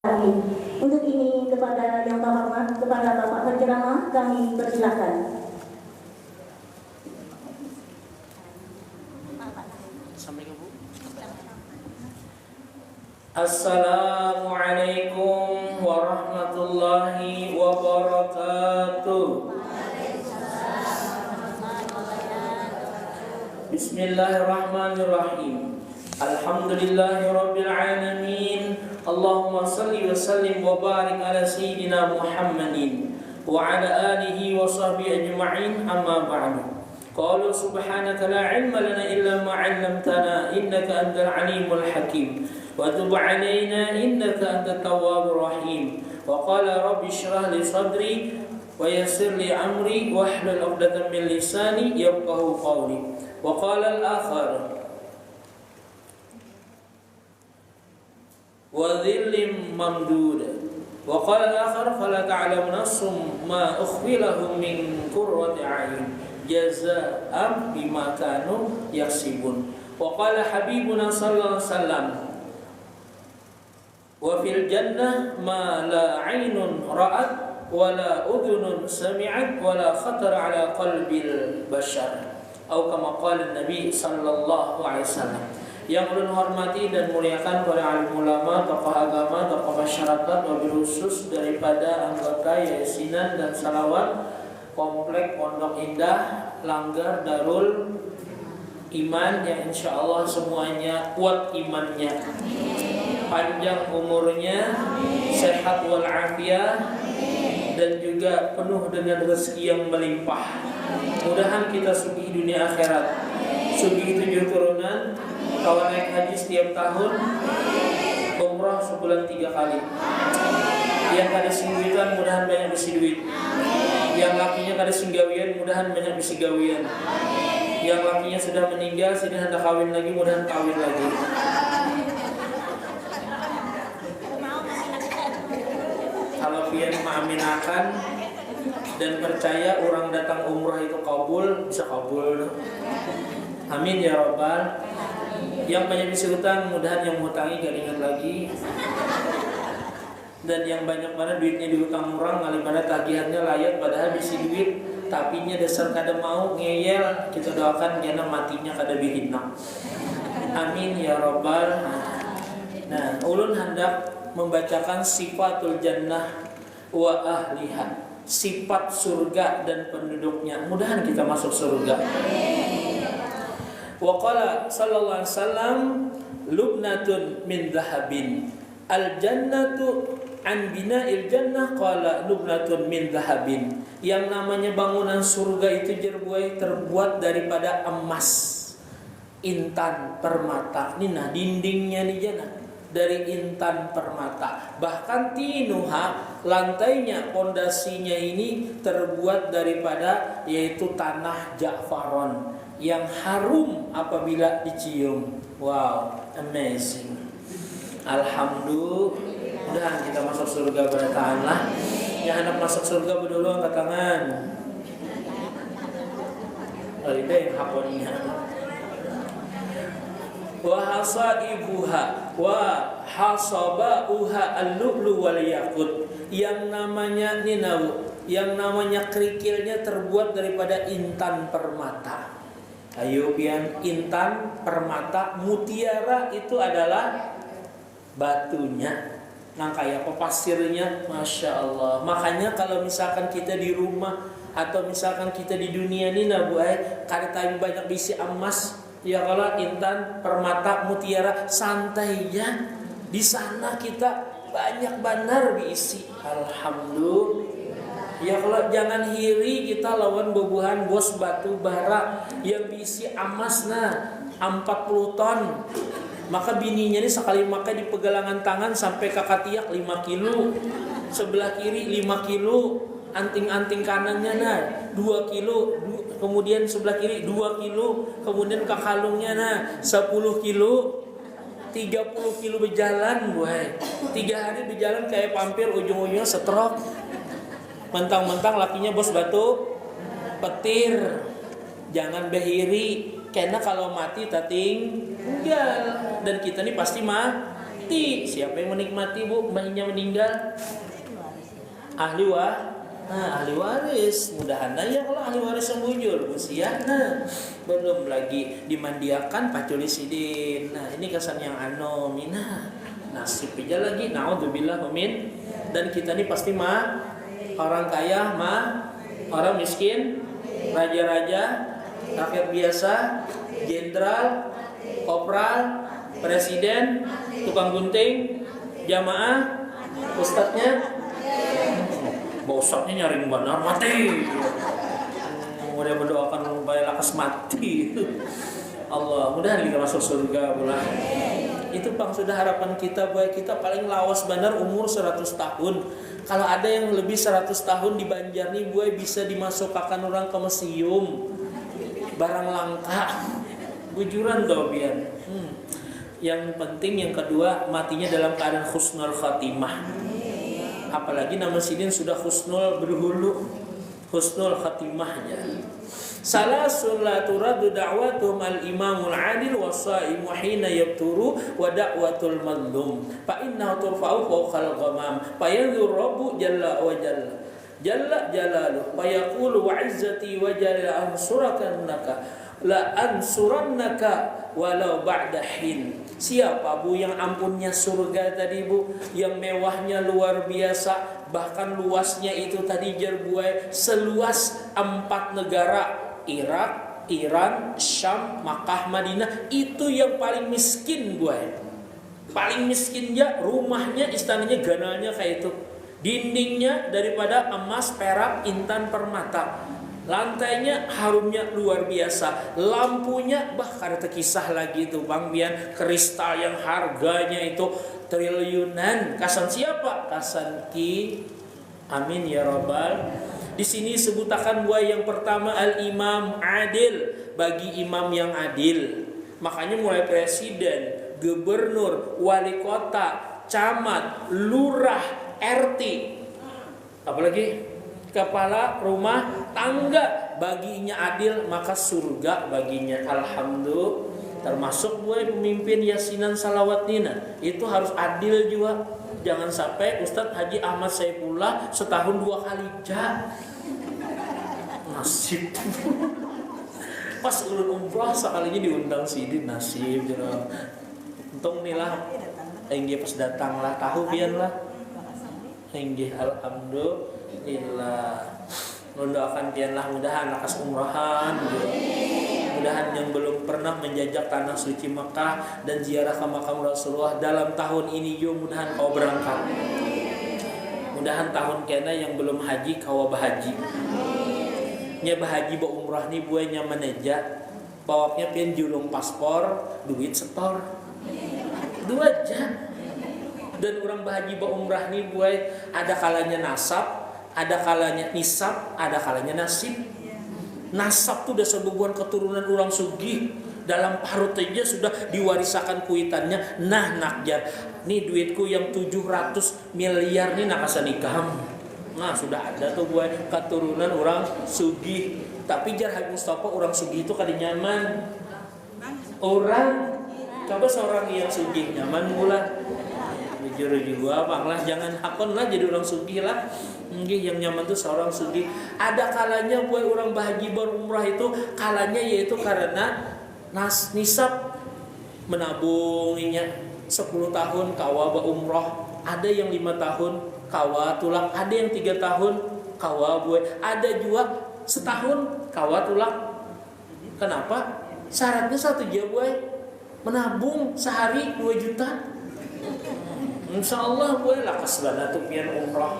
Untuk ini kepada yang terhormat, kepada Bapak Penceramah kami persilakan. Assalamualaikum warahmatullahi wabarakatuh. Bismillahirrahmanirrahim. Alhamdulillahirabbil alamin. Allahumma salli wa sallim wa barik ala sayyidina Muhammadin wa ala alihi wa sahbihi ajma'in, amma ba'du. Qalu subhanaka la ilma lana illa ma 'allamtana innaka antal alimul hakim wa tub 'alaina innaka antat tawwabur rahim. Wa qala rabbi shrah li sadri wa yassir li amri wahlul 'uqdatam min lisani yafqahu qawli. Wa qala al-akhar wa dhillim mamdud. Wa qala al-akhar fala ta'lamu nafsum ma ukhfi lahum min qurrati a'yun jazaa'an bima kanu yaksibun. Wa qala habibuna sallallahu alaihi wasallam wa fil jannah ma la 'ainun ra'at wa la udhunun sami'at wa la khatara 'ala qalbil bashar, atau kama qala Nabi sallallahu alaihi wasallam. Yang ulun hormati dan muliakan para alim ulama, tokoh agama, tokoh masyarakat, wabil khusus daripada anggota Yayasan dan Salawat Komplek Pondok Indah Langgar Darul Iman, yang insya Allah semuanya kuat imannya, panjang umurnya, sehat walafiat, dan juga penuh dengan rezeki yang melimpah. Mudahan kita sugih dunia akhirat, sugih 7 turunan, kalau naik haji setiap tahun, umrah sebulan 3 kali. Yang kada sing duitan mudahan banyak bisi duit. Yang lakinya kada sing gawian mudahan banyak bisi gawian. Yang lakinya sudah meninggal sudah hendak kawin lagi mudahan kawin lagi. Kalau pian mengaminakan dan percaya orang datang umrah itu kabul, bisa kabul. Amin ya rabbal. Yang banyak bisa hutang, mudahan yang menghutangi gak ingat lagi. Dan yang banyak mana duitnya dihutang orang, ngalih mana tagihannya layak, padahal bisi duit, tapi nya dasar kada mau ngeyel. Kita doakan jangan matinya kada bihina. Amin ya rabbal. Nah, ulun hendak membacakan sifatul jannah wa ahliha, sifat surga dan penduduknya. Mudahan kita masuk surga. Wa qala sallallahu alaihi wasallam lubnatun min dhahabin al jannatu an bina'il jannah qala lubnatun min dhahabin. Yang namanya bangunan surga itu jerbuai terbuat daripada emas, intan permata. Ini nah dindingnya nih jannah dari intan permata. Bahkan tinuha, lantainya, pondasinya ini terbuat daripada yaitu tanah Ja'faron yang harum apabila dicium. Wow, amazing. Alhamdulillah kita masuk surga pada tanah. Yang hendak masuk surga berdulu angkat tangan. Oh, itu yang hakonnya. Wa hasaibuha wa hasabauha al-lu'lu wal yaqut. Yang namanya ninau, yang namanya kerikilnya terbuat daripada intan permata. Ayo pian, intan permata, mutiara itu adalah batunya. Nah kayak apa pasirnya, masya Allah. Makanya kalau misalkan kita di rumah atau misalkan kita di dunia ini nabuai, kada tahu banyak bisi emas. Ya kalau intan permata mutiara santai ya. Di sana kita banyak benar diisi. Alhamdulillah. Ya kalau jangan hiri kita lawan bobohan bos batu bara yang diisi emas nah 40 ton. Maka bininya ini sekali makan di pegalangan tangan sampai kakatiak 5 kilo. Sebelah kiri 5 kilo. Anting-anting kanannya nah 2 kilo. Kemudian sebelah kiri 2 kilo. Kemudian ke kalungnya nah 10 kilo. 30 kilo berjalan boy. 3 hari berjalan kayak pampir, ujung-ujungnya stroke. Mentang-mentang lakinya bos batu petir. Jangan behiri, karena kalau mati tating tinggal. Dan kita ini pasti Siti, siapa yang menikmati Bu bayinya meninggal? Ahli waris. Mudahan ya kalau ahli waris yang bujur usiana belum lagi dimandiakan paculi sidin. Nah ini kesan yang anomina nasib aja lagi. Naudzubillah min. Dan kita ini pasti orang kaya orang miskin, raja-raja, rakyat biasa, jenderal, kopral, presiden, tukang gunting, jamaah, ustadznya. Ustadznya nyaring benar mati. Mudah berdoakan supaya lakas mati. Allah, mudah kita masuk surga pula. Itu Bang sudah harapan kita bahwa kita paling lawas benar umur 100 tahun. Kalau ada yang lebih 100 tahun di Banjar nih gue bisa dimasukkan orang ke museum. Barang langka. Bujuran dobian. Yang penting yang kedua matinya dalam keadaan husnul khatimah. Apalagi nama sidin sudah husnul berhulu, husnul khatimahnya. Salasun la turadu da'watuhum al-imamul adil was-sa'imu hina yabturu wa da'watul madlum fa innahu turfa'u fawqal ghamam fa yanzur rabbu jalla wa jalla jalaluhu fa yaqulu wa 'izzati wa jalla ansurannaka walau ba'da hin. Siapa Bu yang ampunnya surga tadi Bu, yang mewahnya luar biasa, bahkan luasnya itu tadi jerbuai seluas 4 negara, Irak, Iran, Syam, Makkah, Madinah. Itu yang paling miskin buai. Paling miskinnya rumahnya, istananya, ganalnya kayak itu. Dindingnya daripada emas, perak, intan, permata. Lantainya harumnya luar biasa. Lampunya bahkan terkisah lagi itu Bang Bian, kristal yang harganya itu triliunan. Kasan siapa? Kasan Ki. Amin ya rabbal. Di sini sebutakan gua yang pertama al-imam adil, bagi imam yang adil. Makanya mulai presiden, gubernur, wali kota, camat, lurah, RT, apalagi kepala rumah tangga, baginya adil maka surga baginya. Alhamdulillah. Termasuk gue pemimpin yasinan salawat nina itu harus adil juga. Jangan sampai Ustadz Haji Ahmad Saifullah setahun 2 kali nasib. Pas ulun umrah sekalinya diundang sidin nasib jero. Untung nih lah engge pas datang lah tahu bian lah engge. Alhamdulillah. Mendoakan pianlah mudahan lakas umrahan, mudahan yang belum pernah menjajak tanah suci Mekah dan ziarah ke makam Rasulullah dalam tahun ini yo mudahan kau berangkat. Mudahan tahun kena yang belum haji kau bahaji. Nya bahaji ba umrah nih buai nyaman aja. Bawaknya pian julung paspor, duit setor. 2 jam. Dan orang bahaji ba umrah nih buai ada kalanya nasab, ada kalanya nisab, ada kalanya nasib. Nasab tuh udah sebubuhan keturunan orang sugih. Dalam parut aja sudah diwarisakan kuitannya. Nah nakjar, nih duitku yang 700 miliar nih nakasa nikah. Nah sudah ada tuh gue keturunan orang sugih. Tapi jar Habib Mustafa orang sugih itu kali nyaman. Orang, coba seorang yang sugih nyaman mula. Jujur juga bang lah, jangan hakon lah jadi orang sugih lah. Yang nyaman tuh seorang sugih. Ada kalanya buat orang bahaji berumrah itu kalanya yaitu karena nisab menabunginya 10 tahun kawa berumrah. Ada yang 5 tahun kawa tulak, ada yang 3 tahun kawa buat, ada juga setahun kawa tulak. Kenapa? Syaratnya 1 aja buat, menabung sehari 2 juta. Insya Allah boleh lah keselana tuh pian umrah.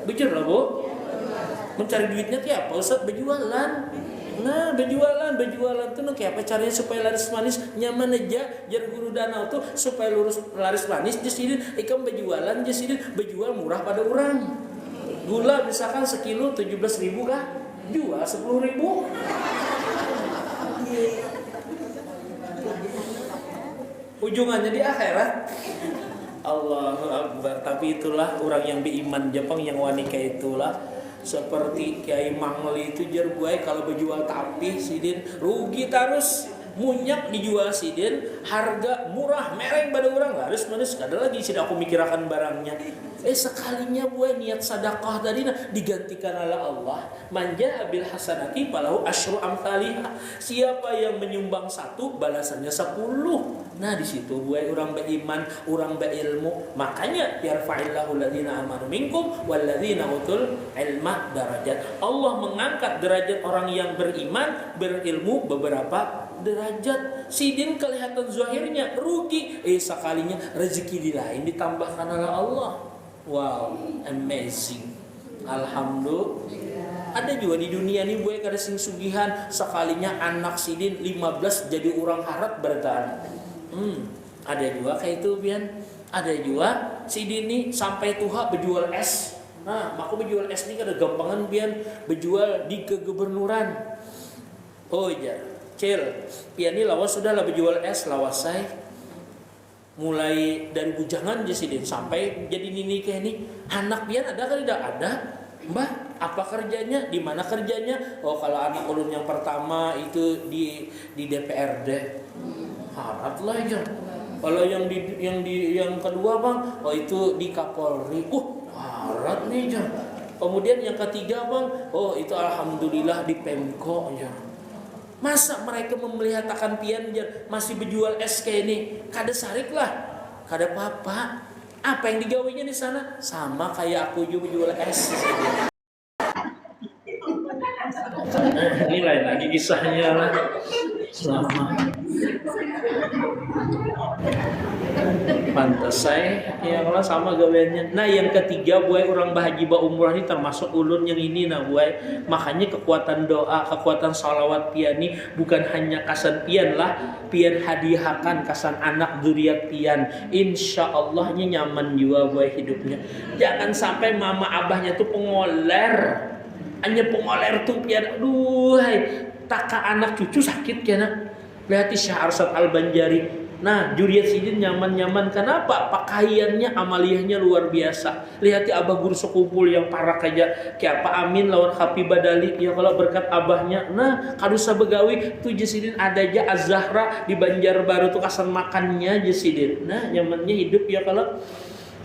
Bujur lah Bu. Mencari duitnya kayak apa Ustaz? Berjualan. Nah berjualan tuh kayak apa caranya supaya laris manis nyaman aja. Jar guru danau tuh supaya laris manis. Jadi ikam berjualan, jadi berjual murah pada orang. Gula misalkan sekilo 17.000 kah? Jual 10.000. Ujungannya di akhirat. Allahu Akbar. Tapi itulah orang yang beriman Jepang yang wanita itulah seperti Kiai Mangli itu jerbuai kalau berjual tapih sidin rugi terus munyak dijual sidin harga murah mereng pada orang laris manis kada lagi sida aku mikirakan barangnya. Sekalinya buat niat sedekah tadi digantikan oleh Allah. Manja bil hasanati falahu asyru amsalihha. Siapa yang menyumbang 1 balasannya 10. Nah di situ buat orang beriman, orang berilmu. Makanya yarfa'illahu alladziina amanu minkum walladziina utul ilma darajat. Allah mengangkat derajat orang yang beriman, berilmu beberapa derajat. Sidin kelihatan zahirnya rugi, sekalinya rezeki di lain ditambahkan oleh Allah. Wow, amazing. Alhamdulillah. Ada juga di dunia ini buat kada sing sugihan sekalinya anak sidin 15 jadi orang harat bertahan. Ada juga kayak itu Bian. Ada juga sidin ini sampai tuha berjual es. Nah, maka berjual es ini kada gampangan Bian, berjual di kegubernuran. Oh iya, Cil. Pian ini lawas sudah lah berjual es lawas saya. Mulai dari bujangan aja sidin sampai jadi nini kayak ini. Anak pian ada kan tidak ada? Mbah, apa kerjanya? Di mana kerjanya? Oh, kalau anak ulun yang pertama itu di DPRD. Harat lah aja. Kalau yang kedua Bang, oh itu di Kapolri. Harat nih aja. Kemudian yang ketiga Bang, oh itu alhamdulillah di Pemko aja. Masa mereka memelihatakan pian masih berjual es kayak ini? Kada sarik lah, kada apa-apa. Apa yang digawinya di sana? Sama kayak aku juga berjual es. Ini lain lagi kisahnya lah. Selama pantas saya ya kalau sama gaweannya. Nah yang ketiga buat orang bahaji ba umrah ini termasuk ulun yang ini nah buat. Makanya kekuatan doa, kekuatan salawat pian ini bukan hanya kasan pian lah, pian hadiahkan kasan anak zuriat pian. Insya Allahnya nyaman juga buat hidupnya. Jangan sampai mama abahnya tuh pengoler. Hanya pengoler tuh pian. Aduh, taka anak cucu sakit kena. Lihat Syekh Arsad Al-Banjari. Nah, juriat sidin nyaman-nyaman. Kenapa? Pakaiannya, amaliyahnya luar biasa. Lihat abah guru sekumpul yang parak aja. Kayak apa Amin lawan Happy Badali. Ya kalau berkat abahnya. Nah, kadusa begawi tuh Jasidin ada aja Az-Zahra di Banjarbaru tuh kasan makannya Jasidin. Nah, nyamannya hidup ya kalau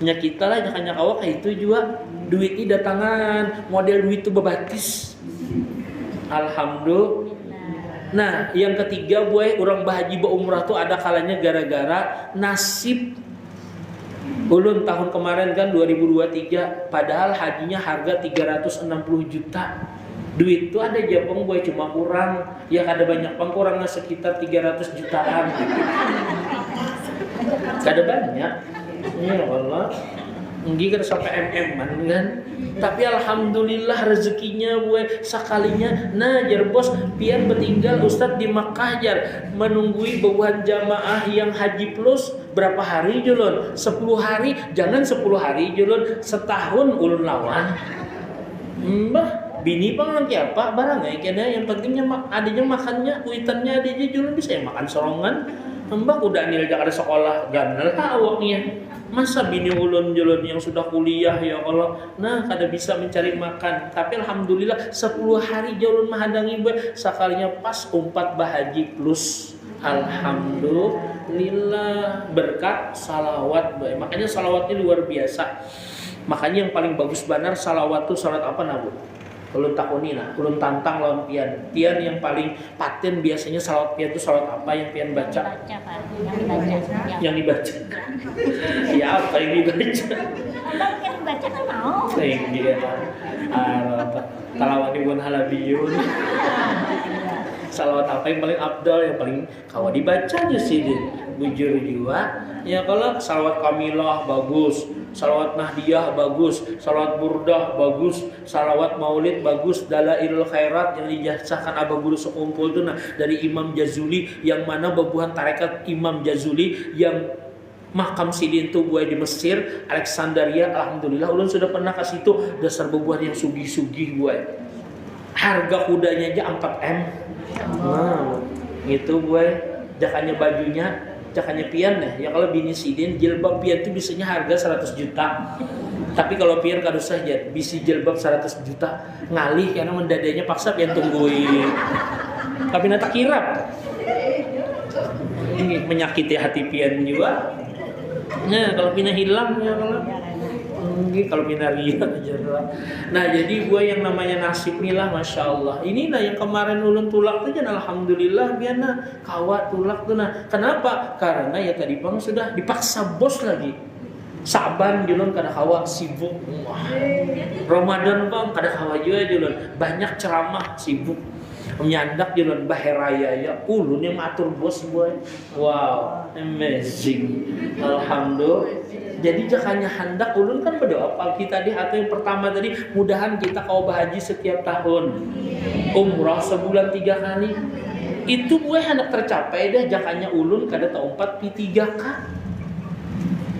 nya kita lah jangan awak kayak itu juga duit ini datangan model duit itu bebatis. Alhamdulillah. Nah, yang ketiga buat orang bahaji ba umrah tuh ada kalanya gara-gara nasib. Ulun tahun kemarin kan 2023 padahal hajinya harga 360 juta. Duit tuh ada Jepang gue cuma kurang. Ya kada banyak pang kurangnya sekitar 300 jutaan. Kada banyak. Ya Allah. Enggak kada sampai MM-an kan. Tapi alhamdulillah rezekinya gue sekalinya. Nah jar bos pian bertinggal Ustadz di Makkah jar menunggui bawahan jamaah yang haji plus berapa hari julun? 10 hari. Jangan 10 hari julun, setahun ulun lawan. Mbah bini pang nanti apa barang kena yang pentingnya adanya makannya kuitannya adanya julun bisa yang makan sorongan. Mbah udah nil jak ada sekolah ganal awaknya. Masa bini ulun julun yang sudah kuliah ya Allah. Nah kada bisa mencari makan. Tapi alhamdulillah 10 hari julun mahadangi gue sekalinya pas 4 bahaji plus. Alhamdulillah berkat salawat gue. Makanya salawatnya luar biasa. Makanya yang paling bagus benar salawat tuh salat apa nabu? Ulun takuni nah, ulun tantang lawan pian. Pian yang paling paten biasanya salawat pian itu salawat apa yang pian baca? Yang dibaca. Ya apa yang dibaca? Yang dibaca kan mau. Iya. Talawani pun halabiyun. Salawat apa yang paling abdal, yang paling kawa dibaca aja sih bujur juga. Ya kalau salawat kamilah bagus, salawat nahdiyah bagus, salawat burdah bagus, salawat maulid bagus, dalailul khairat yang dijasahkan abah guru sekumpul itu nah dari Imam Jazuli yang mana babuhan tarekat Imam Jazuli yang makam sidin tuh gue di Mesir, Alexandria. Alhamdulillah ulun sudah pernah kasih itu dasar babuhan yang sugih-sugih gue. Harga kudanya aja 4M. Nah, itu gue jakannya bajunya, jakannya pian ya kalau bini sidin jilbab pian itu bisanya harga 100 juta. Tapi kalau pian kada usah ya, bisi jilbab 100 juta ngalih karena mendadanya paksa pian tungguin. Tapi nata kirap. Ini menyakiti hati pian juga. Nah, kalau pina hilang ya kalau pina ria aja. Nah, jadi gue yang namanya nasib nih lah, masya Allah. Inilah yang kemarin ulun tulak tuh jangan alhamdulillah biana kawa tulak tuh nah. Kenapa? Karena ya tadi bang sudah dipaksa bos lagi. Saban julun kada kawa sibuk. Wah. Ramadan bang kada kawa juga julun. Banyak ceramah sibuk. Menyandak julun baheraya ya ulun yang ngatur bos boy. Wow, amazing. Alhamdulillah. Jadi jakanya hendak ulun kan berdoa pagi tadi atau yang pertama tadi mudahan kita kau bahaji setiap tahun. Umrah sebulan 3 kali. Itu gue hendak tercapai dah jakanya ulun kada taumpat pi 3K.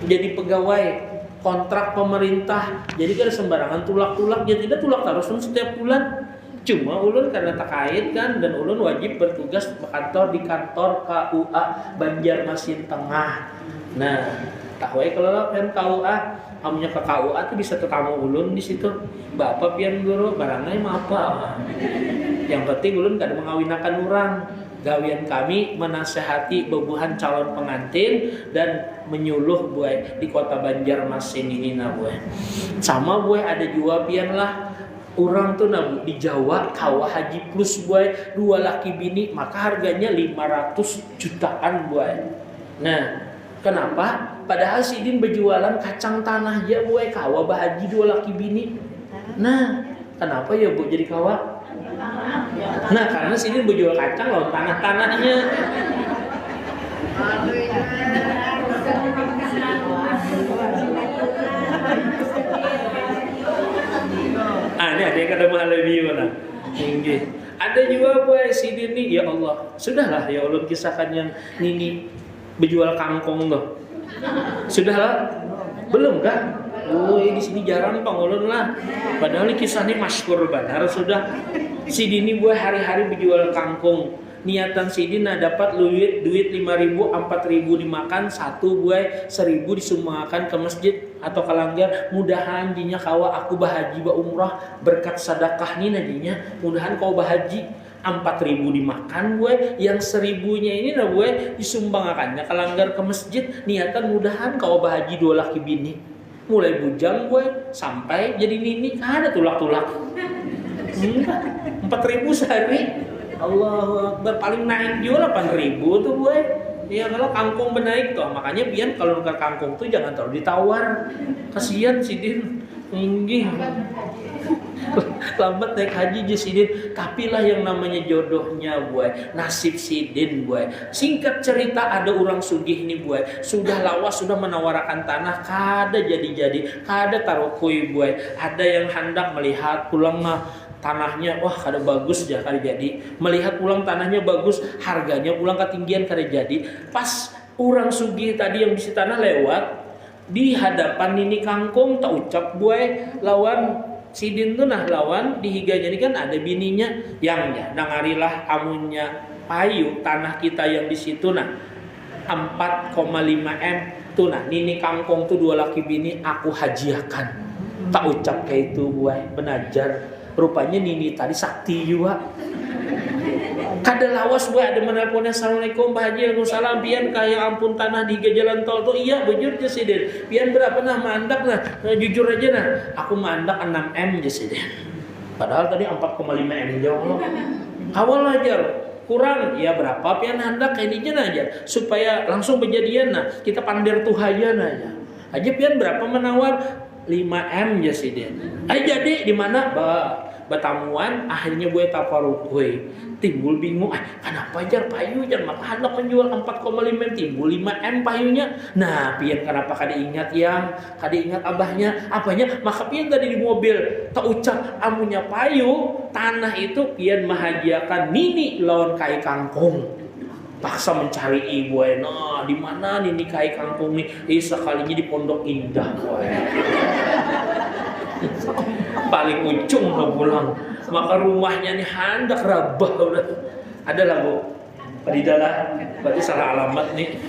Jadi pegawai kontrak pemerintah. Jadi kada sembarangan tulak-tulak, jadi tidak tulak terus setiap bulan. Cuma ulun karena terkait kan dan ulun wajib bertugas berkantor di kantor KUA Banjarmasin Tengah. Nah, tahu kalau kan KUA, kamunya ke KUA tuh bisa ketemu ulun di situ. Bapak pian guru barangnya mah apa? Yang penting ulun kada mengawinakan orang. Gawian kami menasehati bebuhan calon pengantin dan menyuluh buai di kota Banjarmasin ini nah buai. Sama buai ada juga pian lah. Orang tuh nabu di Jawa kawah haji plus buai 2 laki bini maka harganya 500 jutaan buai. Nah, kenapa? Padahal Sidin berjualan kacang tanah ya buai kawah bahaji 2 laki bini. Nah, kenapa ya bu jadi kawah? Nah, karena Sidin berjual kacang lawan tanah-tanahnya. Ini ada yang kada mahal lebih mana? Tinggi. Ada juga buat Sidin nih, ya Allah. Sudahlah ya Allah kisahkan yang ini berjual kangkung loh. Sudahlah, belum kan? Oh, di sini jarang pangulun lah. Padahal ini kisahnya masyhur benar sudah. Sidin ini buat hari-hari berjual kangkung. Niatan Sidin dapat duit 5.000, 4.000 dimakan, 1 buai 1.000 disumbangkan ke masjid atau ke langgar. Mudahan jinya kawa aku bahaji ba umrah berkat sedekah ni nadinya. Mudahan kau bahaji 4.000 dimakan buai, yang 1.000-nya ini nah buai disumbangkannya ke langgar ke masjid. Niatan mudahan kau bahaji 2 laki bini. Mulai bujang buai sampai jadi nini kan ada tulak-tulak. 4.000 sehari. Allahu Akbar, paling naik juga 8.000 tuh gue. Ya kalau kangkung benaik tuh, makanya pian kalau nuker kangkung tuh jangan terlalu ditawar. Kasihan Sidin, tinggi. Lambat naik haji je Sidin, tapi lah yang namanya jodohnya gue, nasib Sidin gue. Singkat cerita ada orang sugih nih gue, sudah lawas sudah menawarkan tanah, kada jadi-jadi, kada taruh kui gue. Ada yang hendak melihat pulang mah tanahnya, wah kada bagus aja kada jadi. Melihat pulang tanahnya bagus, harganya pulang ketinggian kada jadi. Pas orang sugih tadi yang bisi tanah lewat di hadapan ini kangkung tak ucap buai lawan Sidin tuh nah lawan di higanya ini kan ada bininya yang ya dangarilah amunnya payu tanah kita yang di situ nah 4,5 M tuh nah nini kangkung tuh 2 laki bini aku hadiahkan. Tak ucap kayak itu buai benajar. Rupanya nini tadi sakti juga. Kada lawas gue ada menelponnya, assalamualaikum Pak Haji, waalaikumsalam. Pian kaya ampun tanah di jalan tol tuh iya bujur je Sidin. Pian berapa nah mandak nah jujur aja nah. Aku mandak 6 M je Sidin. Padahal tadi 4,5 M jauh. Awal aja kurang ya berapa pian hendak kayak ini aja supaya langsung berjadian nah kita pandir tuhayan aja. Aja pian berapa menawar 5 M je Sidin. Jadi di mana betamuan akhirnya gue taparuk gue timbul bingung kenapa jar payu jar maka hendak menjual 4,5 M timbul 5 M payunya. Nah pian kenapa kada ingat abahnya apanya maka pian tadi di mobil tak ucap amunya payu tanah itu pian mahadiakan nini lawan kai kangkung. Paksa mencari ibu nah di mana nini kai kangkung nih sekalinya di Pondok Indah paling ujung udah pulang maka rumahnya nih hendak rabah udah ada lah bu Padidalah berarti salah alamat nih.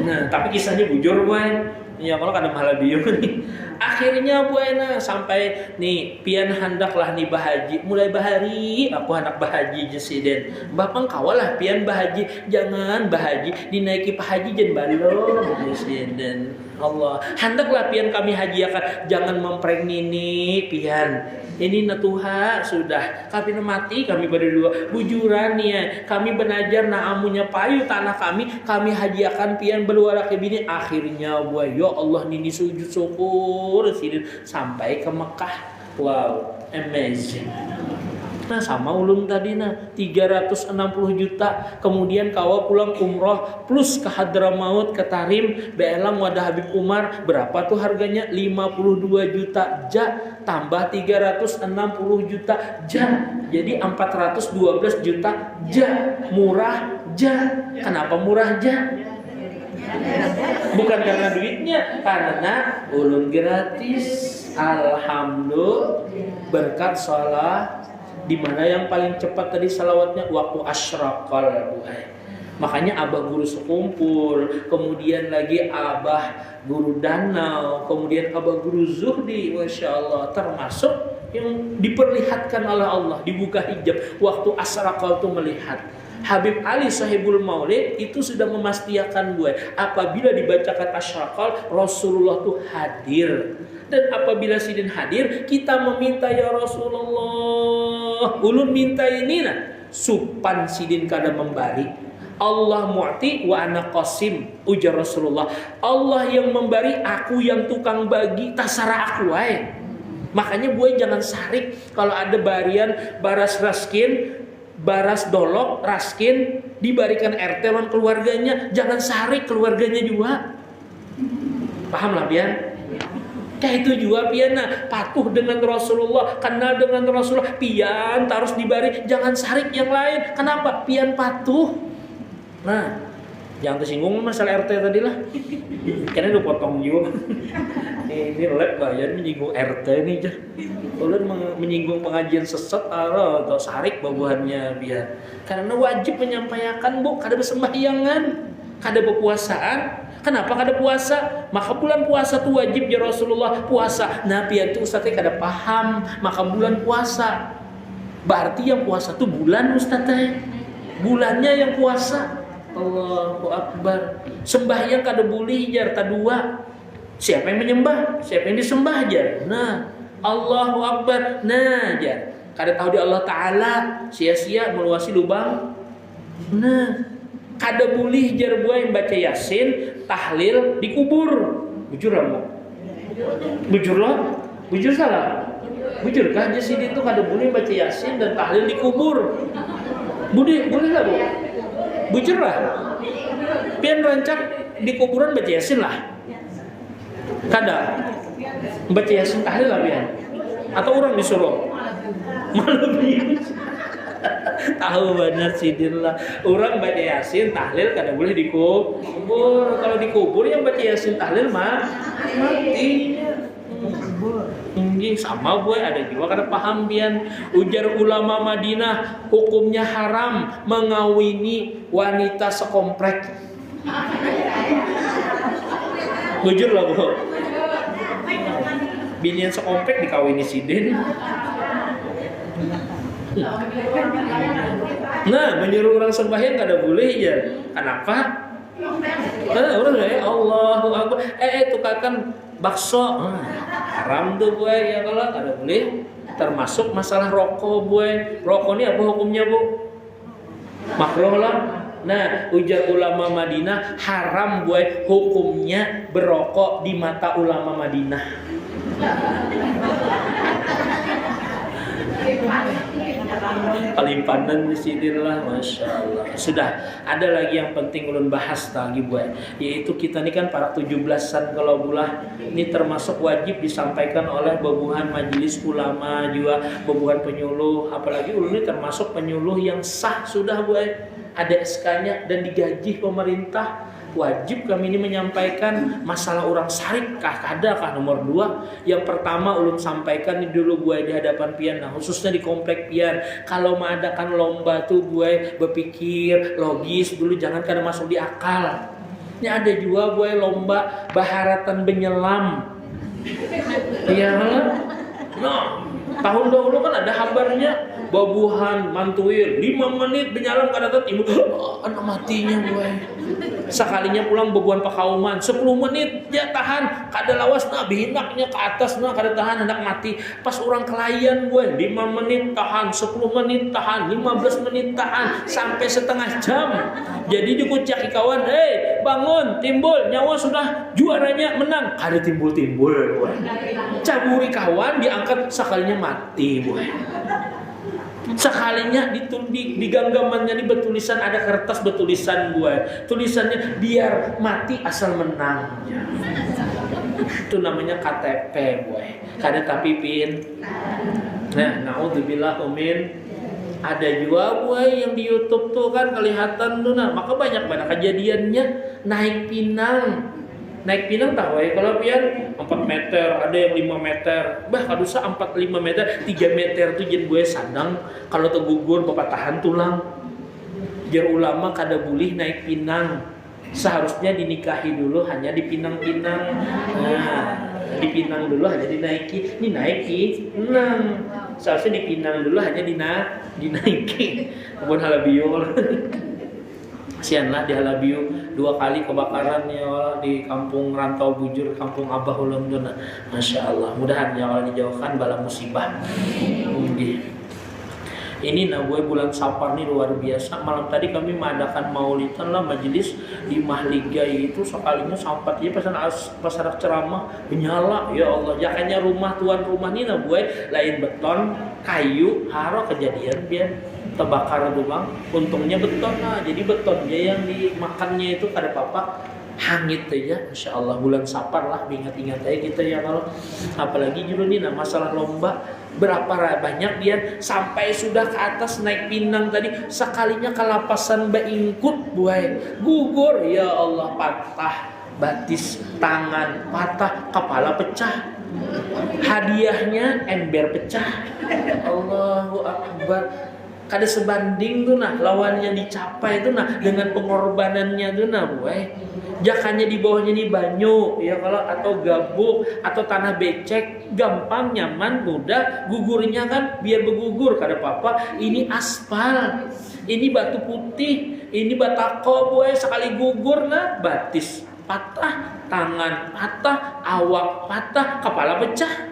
Nah tapi kisahnya bujur boy Ya kalau kada mahala bieu nih. Akhirnya buena sampai nih pian handaklah nih bahaji. Mulai bahari aku hendak bahaji jesiden. Bapang kawalah pian bahaji, jangan bahaji dinaiki pahaji jen balon jesiden. Allah, hendaklah pian kami hajiakan, jangan mempreng nini pian. Ini natuha sudah kami mati kami berdua bujuran ya kami benajar na amunya payu tanah kami hajiakan pian berluara ke bini. Akhirnya buah ya Allah nini sujud syukur sidin sampai ke Mekah. Wow, amazing. Nah sama ulun tadi 360 juta. Kemudian kawa pulang umroh plus ke Hadramaut ke Tarim beelang wadah Habib Umar. Berapa tuh harganya? 52 juta ja tambah 360 juta ja. Jadi 412 juta ja. Murah ja. Kenapa murah ja? Bukan karena duitnya, karena ulun gratis. Alhamdulillah berkat sholat. Di mana yang paling cepat tadi salawatnya waktu asyraqal buai. Makanya abah guru sekumpul, kemudian lagi abah guru danau, kemudian abah guru zuhdi, masya Allah, termasuk yang diperlihatkan oleh Allah, dibuka hijab waktu asyraqal itu melihat. Habib Ali Sahibul Maulid itu sudah memastikan gue apabila dibacakan asyraqal Rasulullah tuh hadir. Dan apabila sidin hadir, kita meminta ya Rasulullah. Ulun minta ini supan sidin kada memberi. Allah mu'ti wa ana qasim, ujar Rasulullah. Allah yang memberi, aku yang tukang bagi, tasara aku wae. Makanya gue jangan sarik kalau ada barian baras raskin, baras dolok raskin dibarikan RT lawan keluarganya, jangan sarik keluarganya juga. Paham lah biar? Kayak itu juga pian patuh dengan Rasulullah, kenal dengan Rasulullah, pian harus dibari, jangan sarik yang lain. Kenapa? Pian patuh. Nah, jangan tersinggung masalah RT tadi lah. Karena udah potong juga. Ini lab bayar menyinggung RT nih jah. Ulun menyinggung pengajian sesat atau sarik babuhannya biar. Karena wajib menyampaikan kada bersembahyangan, kada berpuasaan. Kenapa kada puasa? Maka bulan puasa tuh wajib ya Rasulullah puasa. Nah pian tuh ustaznya kada paham. Maka bulan puasa. Berarti yang puasa tuh bulan ustaznya. Bulannya yang puasa. Allahu Akbar. Sembahyang kada boleh jar dua. Siapa yang menyembah? Siapa yang disembah jar? Nah, Allahu Akbar. Nah jar. Kada tahu di Allah Ta'ala. Sia-sia meluasi lubang. Nah, kada boleh jar buah yang baca Yasin, tahlil dikubur. Bujur lah, bujur lah, bujur salah, bujur kan? Jadi itu kada boleh baca Yasin dan tahlil dikubur. Boleh lah bu, bujur lah. Pian rancak di kuburan baca Yasin lah. Kada baca Yasin tahlil lah pian. Atau orang disuruh malu biar. Tahu benar sidin lah. Orang baca Yasin tahlil kada boleh dikubur. Kalau dikubur yang baca Yasin tahlil mah mati. Ini sama boy, ada juga kada paham pian. Ujar ulama Madinah, hukumnya haram mengawini wanita sekomplek. Bujur lah bu. Binian sekomplek dikawini sidin. Nah, menyuruh orang sembahyang kada boleh ya. Kenapa? Orang ya Allahu Akbar. Tukakan bakso. Haram tuh boy ya kalau kada boleh. Termasuk masalah rokok boy. Rokok ini apa hukumnya bu? Makruh lah. Nah, ujar ulama Madinah haram boy hukumnya berokok di mata ulama Madinah. Kalimpanan di sini lah, masya Allah. Sudah ada lagi yang penting ulun bahas lagi buat, yaitu kita ini kan para 17-an kalau bulah ini termasuk wajib disampaikan oleh babuhan majelis ulama juga, babuhan penyuluh, apalagi ulun ini termasuk penyuluh yang sah sudah buat, ada SK-nya dan digaji pemerintah. Wajib kami ini menyampaikan masalah orang sarik kah nomor 2. Yang pertama ulun sampaikan ini dulu gue di hadapan pian, nah khususnya di komplek pian. Kalau mengadakan lomba tuh gue berpikir logis dulu, jangan kada masuk di akal. Ini ada juga buat lomba baharatan penyelam. Iya, nah, tahun dahulu kan ada kabarnya babuhan mantuir 5 menit menyelam kada ibu anak matinya gue. Sekalinya pulang babuhan pakauman 10 menit dia tahan kada lawas nah binaknya ke atas nah kada tahan hendak mati. Pas orang kelayan gue 5 menit tahan, 10 menit tahan, 15 menit tahan sampai setengah jam. Jadi dikucaki kawan, bangun, timbul, nyawa sudah juaranya menang. Kada timbul-timbul gue. Caburi kawan diangkat sekalinya mati gue. Sekalinya di genggamannya di betulisan ada kertas betulisan gue. Tulisannya biar mati asal menang. Itu namanya KTP gue. Kada tapi pin. Nah, naudzubillah min. Ada juga gue yang di YouTube tuh kan kelihatan tuh nah, maka banyak kejadiannya naik pinang. Naik pinang tahu ya kalau pian 4 meter, ada yang 5 meter. Bah kalau usah 4-5 meter, 3 meter tuh jen gue sandang kalau tergugur pepatahan tulang. Jar ulama kada boleh naik pinang. Seharusnya dinikahi dulu hanya dipinang-pinang. Nah, dipinang dulu hanya dinaiki. Dinaiki. Seharusnya dipinang dulu hanya dinaiki. Kemudian halabiyo. Kasihanlah di Halabiu 2 kali kebakaran ya Allah di kampung Rantau Bujur, kampung Abah Ulun Duna. Masya Allah, mudahan ya Allah dijauhkan bala musibah. Ini nah gue bulan Safar nih luar biasa. Malam tadi kami mengadakan maulidan lah majelis di Mahliga itu sekalinya sampai dia pasar ceramah menyala ya Allah. Jakanya rumah tuan rumah nih nah gue lain beton, kayu, haro kejadian biar terbakar tuh bang. Untungnya beton lah. Jadi betonnya yang dimakannya itu kada apa-apa hangit aja. Masya Allah bulan Safar lah ingat-ingat aja kita ya kalau apalagi dulu nih nah masalah lomba berapa banyak dia sampai sudah ke atas naik pinang tadi sekalinya kalapasan baingkut buai gugur ya Allah patah batis tangan patah kepala pecah hadiahnya ember pecah Allahu Akbar. Kada sebanding tuh nah lawannya dicapai tuh nah dengan pengorbanannya tuh nah boy. Jakanya di bawahnya nih banyu ya kalau atau gabuk atau tanah becek gampang nyaman mudah gugurnya kan biar bergugur kada apa-apa. Ini aspal, ini batu putih, ini batako boy sekali gugur nah batis patah, tangan patah, awak patah, kepala pecah.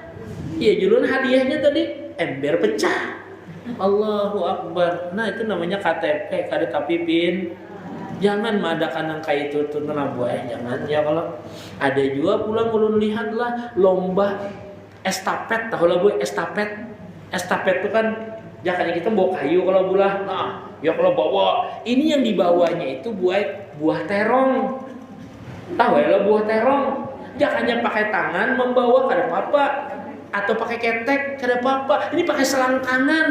Ya julun hadiahnya tadi ember pecah. Allahu Akbar. Nah itu namanya KTP kada tapi pin. Jangan mengadakan yang kayak itu tuh nah buah jangan ya kalau ada juga pulang ulun lihatlah lomba estafet tahu lah bu estafet itu kan jangan kita bawa kayu kalau bulah nah ya kalau bawa ini yang dibawanya itu buah terong tahu ya lo buah terong jangannya pakai tangan membawa kada apa-apa atau pakai ketek kada apa-apa ini pakai selangkangan.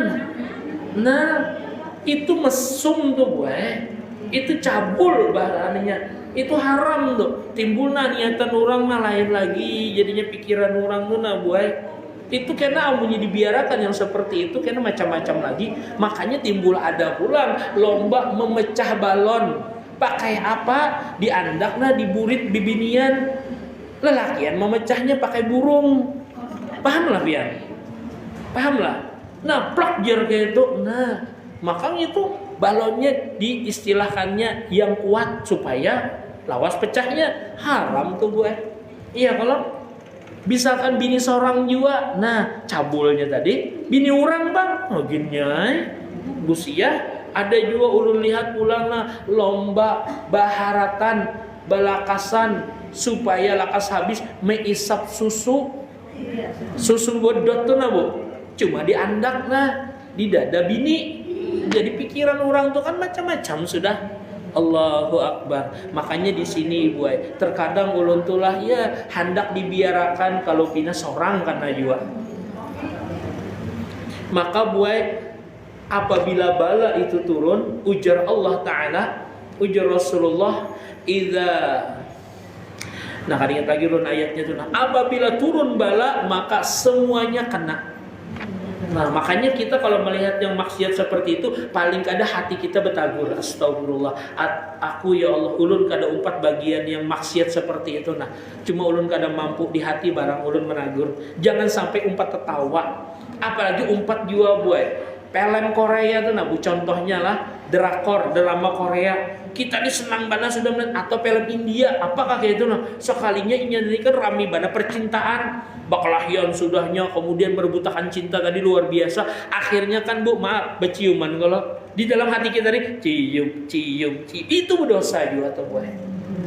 Nah itu mesum tuh buah itu cabul bahannya itu haram tuh timbulna niatan orang nah lain lagi jadinya pikiran orang tuh nah buah itu karena amunya dibiarkan yang seperti itu karena macam-macam lagi makanya timbul ada pulang lomba memecah balon pakai apa diandakna diburit bibinian lelakian memecahnya pakai burung paham lah pian paham lah nah plak jer kayak itu nah makanya itu balonnya diistilahkannya yang kuat supaya lawas pecahnya haram tuh gue. Iya kalau misalkan bini seorang juga, nah cabulnya tadi bini orang bang, gini busia ada juga ulun lihat pulang nah lomba baharatan balakasan supaya lakas habis meisap susu bodot tuh nah bu, cuma diandak nah di dada bini. Jadi pikiran orang tuh kan macam-macam sudah. Allahu Akbar. Makanya di sini buai terkadang ulun tulah ya hendak dibiarakan kalau pina seorang karena juga. Maka buai apabila bala itu turun ujar Allah Ta'ala ujar Rasulullah idza nah kan ingat lagi ulun ayatnya tuh nah apabila turun bala maka semuanya kena. Nah, makanya kita kalau melihat yang maksiat seperti itu, paling kada hati kita betagur, astagfirullah. Aku ya Allah, ulun kada 4 bagian yang maksiat seperti itu. Nah, cuma ulun kada mampu di hati barang ulun menagur. Jangan sampai umpat tertawa. Apalagi umpat jua boy. Film Korea tuh nah, bu contohnya lah drakor, drama Korea. Kita ini senang banget sudah melihat, atau film India, apakah kayak itu nah. Sekalinya ini kan rame banget percintaan, bakalahian sudahnya, kemudian berebutakan cinta tadi luar biasa. Akhirnya kan bu, maaf, berciuman. Kalau di dalam hati kita nih cium, itu berdosa juga tuh boleh.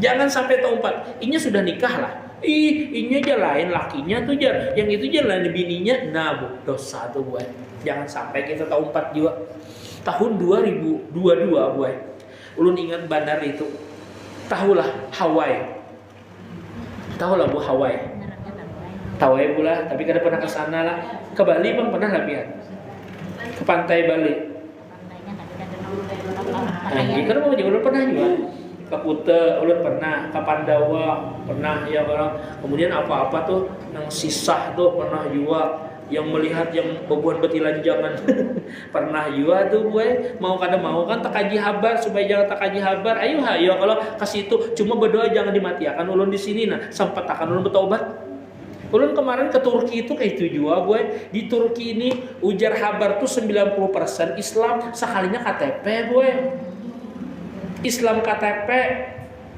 Jangan sampai terumpat. Ini sudah nikah lah. Ini aja lain lakinya tuh jar, yang itu aja lain bininya. Nah bu, dosa tuh buat. Jangan sampai kita tahu 4 juga. Tahun 2022 buat. Ulun ingat bandar itu. Tahulah Hawaii. Tahulah bu Hawaii. Tahu ya pula, tapi kada pernah ke sana lah. Ke Bali bang pernah lah biar. Ke pantai Bali. Nah, ini kan mau ulun pernah juga. Ke Kuta, ulun pernah, ke Pandawa pernah ya orang. Kemudian apa-apa tuh yang sisah tuh pernah juga. Yang melihat yang bebuan betilanjangan pernah juga tuh gue. Mau kada mau kan tak kaji habar, supaya jangan tak kaji habar. Ayo kalau ke situ cuma berdoa jangan dimatiakan ulun di sini nah, sempat akan ulun bertobat. Ulun kemarin ke Turki itu kayak itu juga gue. Di Turki ini ujar habar tuh 90% Islam, sekalinya KTP gue. Islam KTP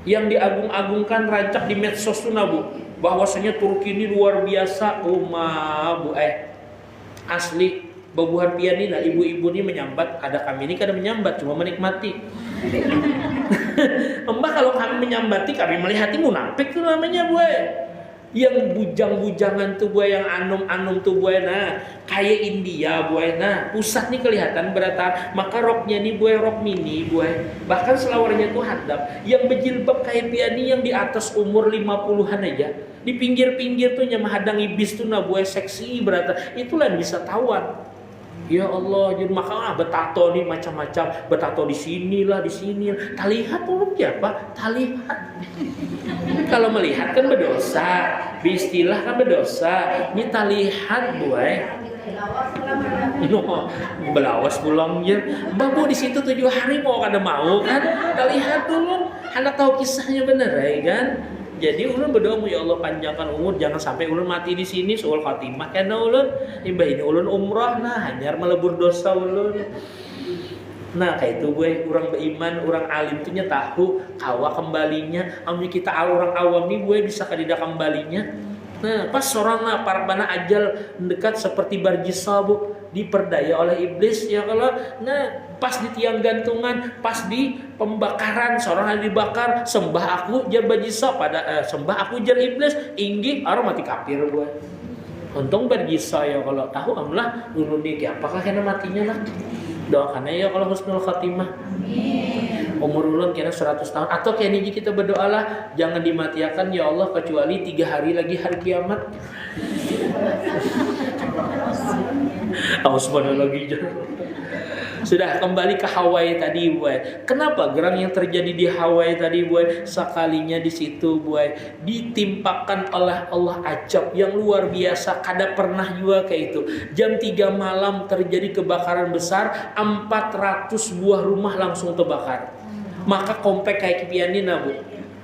yang diagung-agungkan rancak di medsos tuh nah bu. Bahwasanya Turki ini luar biasa, bu asli babuhan pian ini, nah ibu-ibu ini menyambat, ada kami ini kada menyambat, cuma menikmati. Mbak kalau kami menyambati, kami melihati munafik tuh namanya bu. Yang bujang-bujangan tuh buah, yang anum-anum tuh buah, nah kayak India buah, nah pusat nih kelihatan berata, maka roknya nih buah rok mini buah, bahkan selawarnya tuh hadap, yang berjilbab kayak piani yang di atas umur 50-an aja, di pinggir-pinggir tuh nyamahadang ibis tuh nah buah seksi berata, itulah yang bisa tawan. Ya Allah, jadi maka betato nih macam-macam, betato di sini. Talihat tuh siapa? Talihat. Kalau melihat kan berdosa, beristilah kan berdosa. Ini talihat boy. Belawas pulang ya. Babu di situ 7 hari mau kada mau kan? Talihat dulu. Anda tahu kisahnya bener ya kan? Jadi ulun berdoa ya Allah panjangkan umur, jangan sampai ulun mati di sini soal khatimah karena ulun imbah ini ulun umrah nah hanyar melebur dosa ulun. Nah kayak itu gue, orang beriman, orang alim tuh tahu kawa kembalinya. Ambil kita orang awam nih gue bisa kadida kembalinya. Nah pas seorang parabana ajal mendekat seperti Barjisa bu, diperdaya oleh iblis ya kalau nah pas di tiang gantungan, pas di pembakaran seorang yang dibakar, sembah aku jar Barjisa pada sembah aku jar iblis, inggi orang mati kafir gue. Untung Barjisa ya kalau tahu amlah dulu nih apakah kena matinya lah. Doakan ya kalau husnul khatimah. Umur ulun kira 100 tahun atau kayak ini kita berdoalah jangan dimatiakan ya Allah kecuali 3 hari lagi hari kiamat. Lagi sudah kembali ke Hawaii tadi boy. Kenapa gerang yang terjadi di Hawaii tadi boy? Sekalinya di situ boy ditimpakan oleh Allah ajab yang luar biasa, kada pernah juga kayak itu. Jam 3 malam terjadi kebakaran besar, 400 buah rumah langsung terbakar. Maka komplek kayak kipianina bu.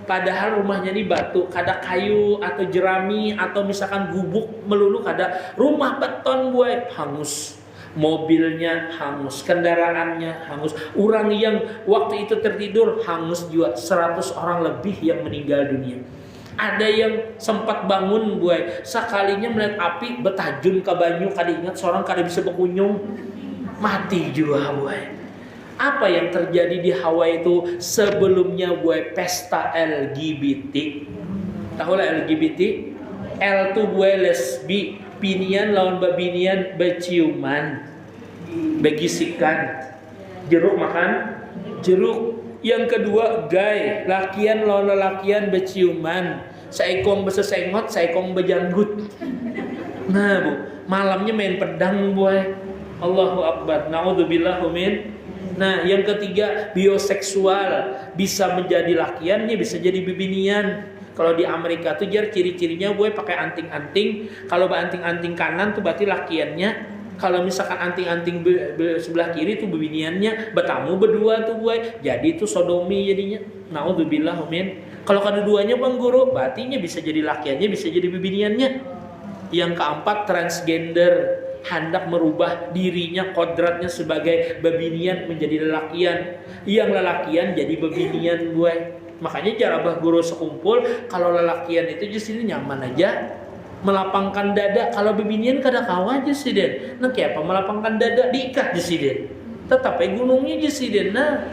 Padahal rumahnya ini batu, kada kayu atau jerami atau misalkan gubuk melulu, kada rumah beton boy hangus. Mobilnya hangus, kendaraannya hangus, orang yang waktu itu tertidur hangus juga, 100 orang lebih yang meninggal dunia. Ada yang sempat bangun buai, sekalinya melihat api betajun ke banyu, kada ingat seorang kada bisa berkunjung, mati juga buai. Apa yang terjadi di Hawaii itu sebelumnya buai pesta LGBT. Tahulah LGBT? L tuh buai lesbi, pinian lawan babinian berciuman, begisikan, jeruk makan jeruk. Yang kedua gay, lakian lawan lelakian berciuman, saikong besesengot, saikong bejanggut. Nah bu, malamnya main pedang boy. Allahu Akbar, naudzubillah min. Nah yang ketiga bioseksual, bisa menjadi lakian nih, bisa jadi bibinian. Kalau di Amerika tuh jar ciri-cirinya gue pakai anting-anting. Kalau anting-anting kanan tuh berarti lakiannya, Kalau misalkan anting-anting sebelah kiri tuh bebiniannya, betamu berdua tuh gue, jadi itu sodomi jadinya. Naudzubillah min. Kalau kedua-duanya Bang Guru, berarti bisa jadi lakiannya, bisa jadi bebiniannya. Yang keempat, transgender, hendak merubah dirinya, kodratnya sebagai bebinian menjadi lelakian. Yang lelakian jadi bebinian gue. Makanya cara Bah Guru sekumpul, kalau lelakian itu justru nyaman aja, melapangkan dada. Kalau bebinian kada kawan aja sih Den. Nah kayak apa melapangkan dada, diikat aja sih Den. Tetap gunungnya aja sih Den. Nah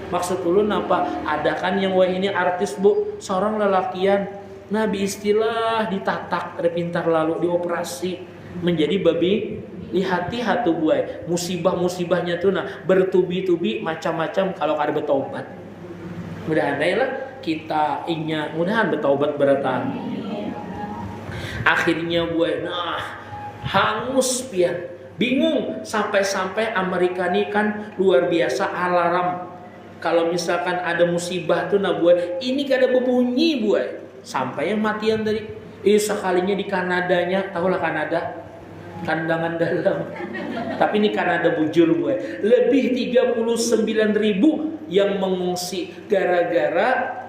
maksud ulun apa? Ada kan yang wah ini artis Bu, seorang lelakian. Nah istilah ditatak, ada pintar lalu dioperasi menjadi babi. Hati-hati gue, musibahnya tuh bertubi-tubi macam-macam kalau kada bertobat. Mudah-mudahan lah kita ingat, mudahan bertobat beratan. Akhirnya gue hangus pian, bingung sampai Amerika ini kan luar biasa alarm. Kalau misalkan ada musibah tuh gue ini kada berbunyi gue sampai yang matian tadi. Sekalinya di Kanadanya, tahulah Kanada, kandangan dalam. Tapi ini Kanada bujur gue, lebih 39.000 yang mengungsi gara-gara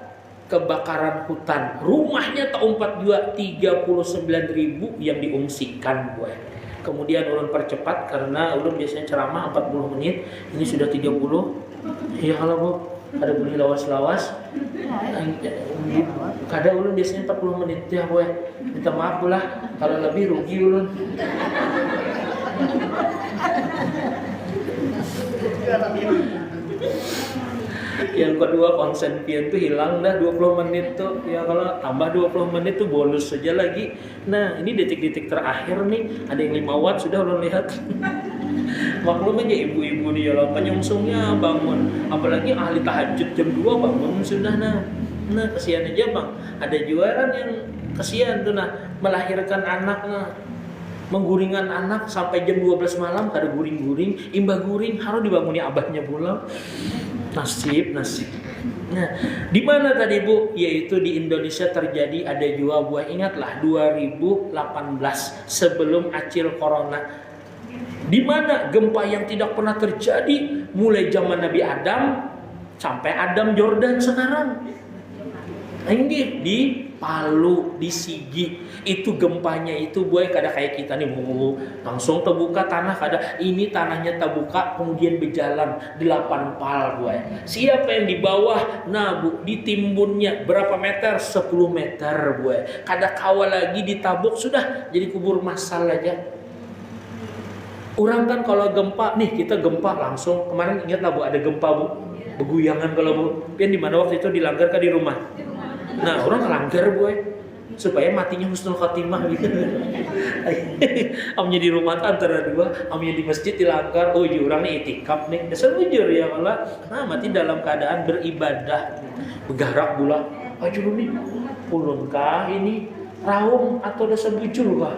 kebakaran hutan. Rumahnya tak 39.000 yang diungsikan gue. Kemudian ulun percepat karena ulun biasanya ceramah 40 menit, ini sudah 30. Ya kalau Bu, ada bunyi lawas-lawas. Kadang ulun biasanya 40 menit ya gue. Minta maaf lah kalau lebih rugi ulun. Yang kedua konsen pian tuh hilang dah 20 menit tuh. Ya kalau tambah 20 menit tuh bonus saja lagi. Nah ini detik-detik terakhir nih, ada yang 5 watt sudah ulun lihat. Maklum aja ibu-ibu di jalan penyungsungnya bangun, apalagi ahli tahajud jam 2 bangun sudah. Nah kasihan aja Bang, ada juaran yang kasihan tuh melahirkan anak mengguringan anak sampai jam 12 malam kada guring-guring, imbah guring harus dibanguni abahnya pulang. Nasib. Nah, di mana tadi Bu? Yaitu di Indonesia terjadi ada juga buah, ingatlah 2018 sebelum acil corona. Di mana gempa yang tidak pernah terjadi mulai zaman Nabi Adam sampai Adam Jordan sekarang. Ini di Palu, di Sigi, itu gempanya itu boy kada kayak kita nih langsung terbuka tanah, kada ini tanahnya terbuka kemudian berjalan 8 pal boy. Siapa yang di bawah? Nah Bu, ditimbunnya berapa meter? 10 meter boy. Kada kawal lagi ditabuk sudah jadi kubur massal aja. Orang kan kalau gempa nih, kita gempa langsung kemarin ingat lah Bu, ada gempa Bu, beguyangan kalau Bu. Pian di mana waktu itu dilanggar kan di rumah. Nah orang ngelanggar gue supaya matinya husnul khotimah gitu. Amnya di rumah antara dua, amnya di masjid dilanggar. Oh iya orang nih itikaf nih, dasar bujur ya Allah. Nah mati dalam keadaan beribadah, bergerak pula. Ayo nih, ulun kah ini raung atau dasar bujur kah?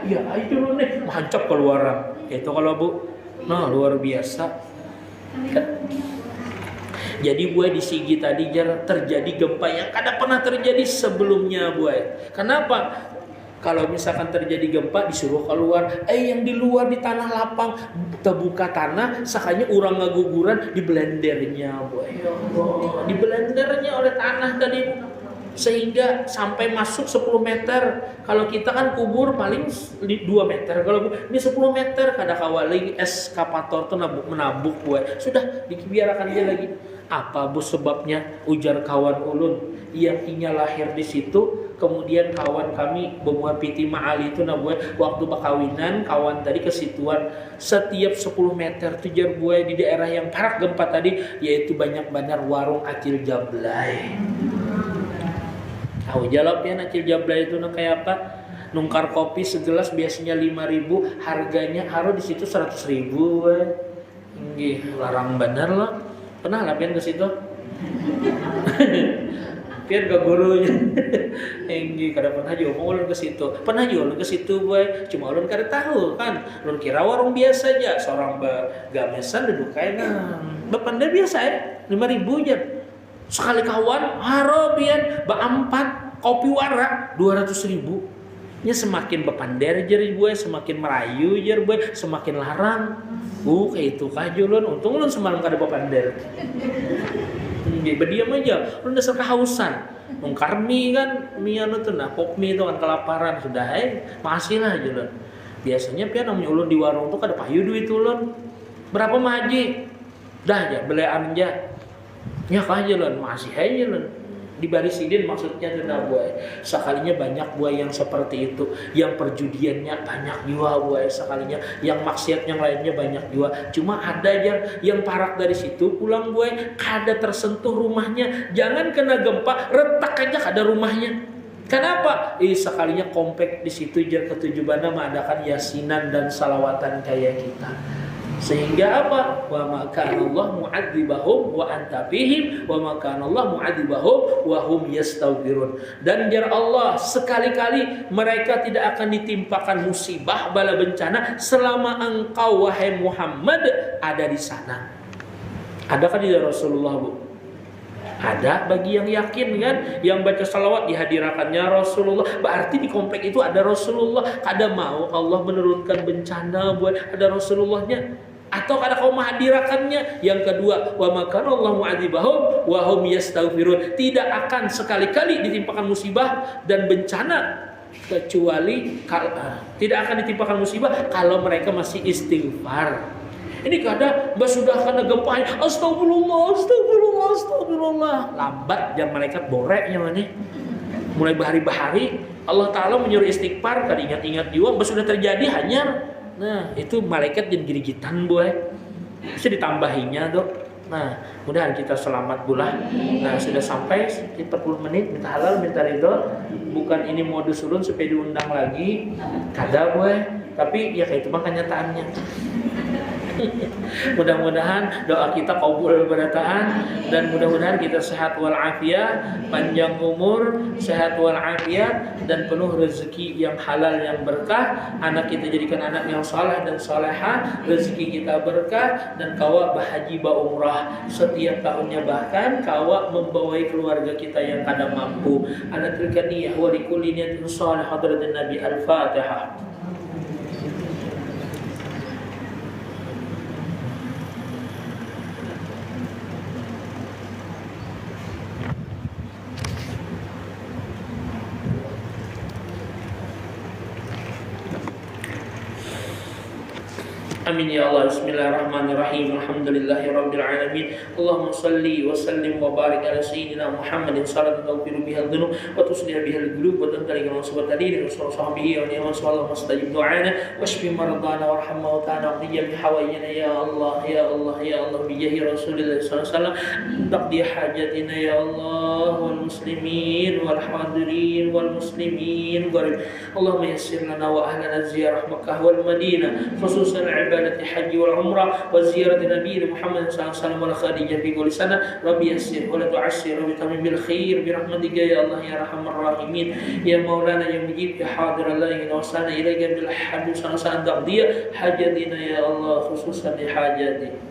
Iya ayo dulu nih, mancap keluaran. Itu kalau Bu, nah luar biasa. Jadi gue di Sigi tadi terjadi gempa yang kada pernah terjadi sebelumnya gue. Kenapa? Kalau misalkan terjadi gempa disuruh keluar, yang di luar di tanah lapang terbuka tanah, sakanya orang ngaguguran di blendernya gue. Ya Allah, di blendernya oleh tanah tadi sehingga sampai masuk 10 meter. Kalau kita kan kubur paling 2 meter. Kalau ini 10 meter kada kawali eskavator tuh menabuk gue. Sudah dibiarkan dia lagi. Apa Bu sebabnya? Ujar kawan ulun yang inya lahir di situ. Kemudian kawan kami Bapak Piti Ma'ali itu waktu bakawinan kawan tadi ke situan setiap 10 meter tujar gue di daerah yang parak gempa tadi, yaitu banyak benar warung acil jablay. Tahu jalap ya acil jablay itu kayak apa? Nungkar kopi segelas biasanya 5.000, harganya harus di situ 100.000. Nggih, larang bener loh. Pernah lah pian ke situ? Pian ke gurunya. Enggi kada pernah juga ulun ke situ. Pernah juga ulun ke situ boy. Cuma ulun kada tahu kan. Ulun kira warung biasa aja, seorang gamesan duduk kainan. Bepanda biasa ya, 5.000 aja. Sekali kawan haro pian ba 4 kopi wara 200.000. Nya semakin bepander jadi gue, semakin merayu jadi gue, semakin larang. Kayak itu kajulun. Untung ulun semalam kada bepander. Berdiam aja, ulun dasar kehausan. Mungkar mie kan, mie anu tuh nah, pop mie itu kan kelaparan sudah, masih lah aja ulun. Biasanya pian namanya ulun di warung tuh kada payu duit ulun. Berapa mah haji? Dah aja belean aja. Ya aja ulun, masih aja ulun. Di barisidin maksudnya tuh nah buai. Sekalinya banyak buai yang seperti itu, yang perjudiannya banyak juga buai sekalinya, yang maksiat yang lainnya banyak juga. Cuma ada yang parak dari situ pulang buai kada tersentuh rumahnya, jangan kena gempa retak aja kada rumahnya. Kenapa? Sekalinya komplek di situ jar ketujuannya mengadakan yasinan dan salawatan kayak kita. Sehingga apa? Wa ma kana Allah mu'adzibahum wa anta fihim wa ma kana Allah mu'adzibahum wa hum yastaghfirun. Dan jar Allah sekali-kali mereka tidak akan ditimpakan musibah bala bencana selama engkau wahai Muhammad ada di sana. Adakah di Rasulullah, Bu? Ada bagi yang yakin kan, yang baca salawat dihadirakannya Rasulullah, berarti di komplek itu ada Rasulullah. Kada mau Allah menurunkan bencana buat ada Rasulullahnya, atau kada kau menghadirakannya. Yang kedua, wa makana Allah mu'adzibahum wa hum yastaghfirun. Tidak akan sekali-kali ditimpakan musibah dan bencana kecuali tidak akan ditimpakan musibah kalau mereka masih istighfar. Ini kadang sudah kena gempa, astagfirullah. Lambat jam malaikat boreknya mana. Mulai bahari-bahari Allah Ta'ala menyuruh istighfar, kada ingat-ingat juga, sudah terjadi hanyar. Nah, itu malaikat dan girigitan boy. Bisa ditambahinya tuh. Nah, mudahan kita selamat pula. Nah, sudah sampai 40 menit, minta halal, minta ridho. Bukan ini modus ulun supaya diundang lagi. Kada boy. Tapi ya kayak itu mah kenyataannya. Mudah-mudahan doa kita kabul berataan, dan mudah-mudahan kita sehat walafiat, panjang umur, sehat walafiat, dan penuh rezeki yang halal yang berkah. Anak kita jadikan anak yang saleh dan salehah, rezeki kita berkah, dan kawa bahaji ba umrah setiap tahunnya, bahkan kawa membawai keluarga kita yang kada mampu. Ana tilkaniyah wa likulli niyatin salih hadratin Nabi. Al-Fatihah. Amin ya Allah. Bismillahirrahmanirrahim. Alhamdulillahirabbil alamin. Allahumma shalli wa sallim wa barik ala sayyidina Muhammadin sallallahu tawfiru bihal dhunub wa tuslih bihal qulub wa tanqaliqu masabat tadin wa sahbihi wa ni'mas sallallahu mustajib du'ana washfi maradana warham mautana wa qiyam hawaijana ya Allah ya Allah ya Allah bi jahi Rasulillah sallallahu alaihi wasallam taqdi hajatina ya Allah wal muslimin wal hadirin wal muslimin gharib. Allahumma yassir lana wa ahlana ziyarah Makkah wal Madinah khususan الحج والعمرة وزيارة نبينا محمد صلى الله عليه وسلم والخديجة في كل سنة. ربي يسر ولا تعسر وبتمم بالخير برحمتك يا الله يا أرحم الراحمين يا مولانا يا مجيب يا حاضر الله وصلنا إليك بالحمد صلى الله عليه وسلم تقضي حاجتنا يا الله خصوصا لحاجاتي.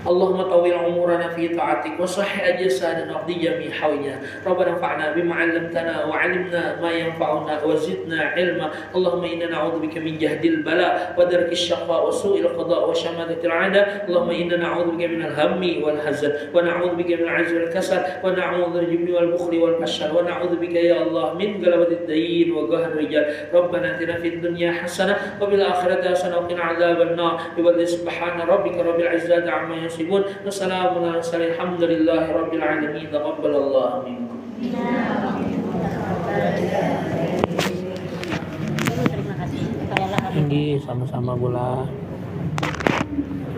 Allahumma tawil umurana fi ta'atik wa sahih ajsadana wa qdi jami' hawajana. Rabbana fa'na bima 'allamtana wa 'allimna ma yanfa'una wa zidna 'ilma. Allahumma inna na'udzubika min jahdil bala wa darkis syaqwa wa su'il qada wa shamatatil 'ada. Allahumma inna na'udzubika minal hammi wal hazan wa na'udzubika minal 'ajzi wal kasal wa na'udzubika min al bukhli wal fashal wa na'udzubika ya Allah min galabatid dayn wa qahr rijal. Rabbana atina fid dunya hasanah wa bil akhirati hasanah wa qina 'adzaban nar. Bi subhana rabbika rabbil 'izzati 'amma yasifun. Wassalamu ala mursalin. Alhamdulillahi rabbil alamin. Taqabbalallahu minkum. Terima kasih. Sama-sama pula.